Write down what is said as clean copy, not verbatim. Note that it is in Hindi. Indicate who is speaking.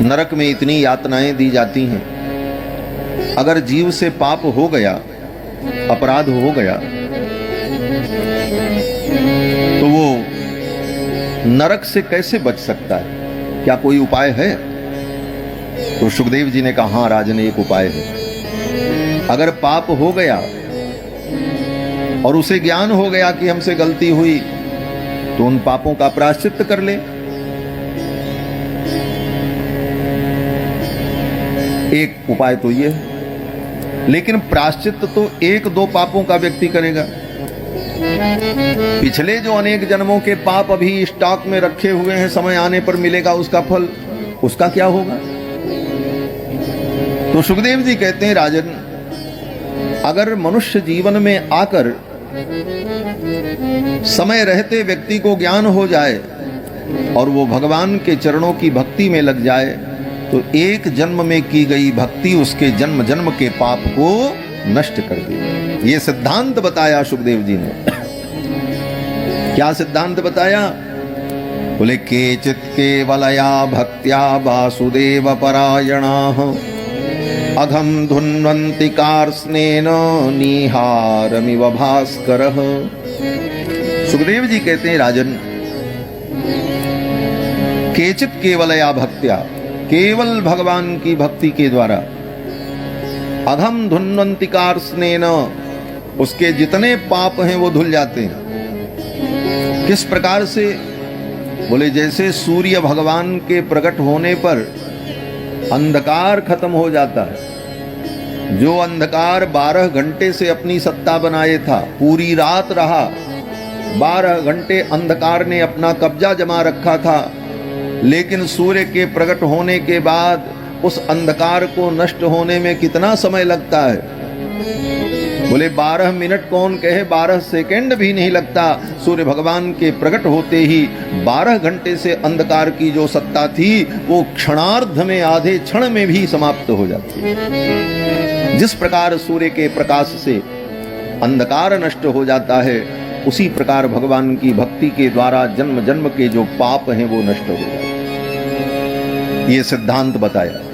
Speaker 1: नरक में इतनी यातनाएं दी जाती हैं। अगर जीव से पाप हो गया, अपराध हो गया, तो वो नरक से कैसे बच सकता है? क्या कोई उपाय है? तो सुखदेव जी ने कहा, हाँ राजन, एक उपाय है। अगर पाप हो गया और उसे ज्ञान हो गया कि हमसे गलती हुई, तो उन पापों का प्रायश्चित कर ले। एक उपाय तो ये है, लेकिन प्रायश्चित तो एक दो पापों का व्यक्ति करेगा। पिछले जो अनेक जन्मों के पाप अभी स्टॉक में रखे हुए हैं, समय आने पर मिलेगा उसका फल, उसका क्या होगा? तो सुखदेव जी कहते हैं, राजन, अगर मनुष्य जीवन में आकर समय रहते व्यक्ति को ज्ञान हो जाए और वो भगवान के चरणों की भक्ति में लग जाए, तो एक जन्म में की गई भक्ति उसके जन्म जन्म के पाप को नष्ट कर दे। ये सिद्धांत बताया सुखदेव जी ने। क्या सिद्धांत बताया? बोले, केचित केवलया भक्त्या वासुदेव परायणाः अघम धुन्वन्ति कार्ष्णेन निहारमिव भास्करः। सुखदेव जी कहते हैं, राजन, केचित केवलया भक्त्या, केवल भगवान की भक्ति के द्वारा, अघम धुन्वन्ति कार्ष्णेन, उसके जितने पाप हैं वो धुल जाते हैं। किस प्रकार से? बोले, जैसे सूर्य भगवान के प्रकट होने पर अंधकार खत्म हो जाता है। जो अंधकार 12 घंटे से अपनी सत्ता बनाए था, पूरी रात रहा, 12 घंटे अंधकार ने अपना कब्जा जमा रखा था, लेकिन सूर्य के प्रकट होने के बाद उस अंधकार को नष्ट होने में कितना समय लगता है? बोले, 12 मिनट कौन कहे, 12 सेकंड भी नहीं लगता। सूर्य भगवान के प्रकट होते ही 12 घंटे से अंधकार की जो सत्ता थी वो क्षणार्ध में, आधे क्षण में भी समाप्त हो जाती है। जिस प्रकार सूर्य के प्रकाश से अंधकार नष्ट हो जाता है, उसी प्रकार भगवान की भक्ति के द्वारा जन्म जन्म के जो पाप हैं वो नष्ट हो जाते हैं। ये सिद्धांत बताया।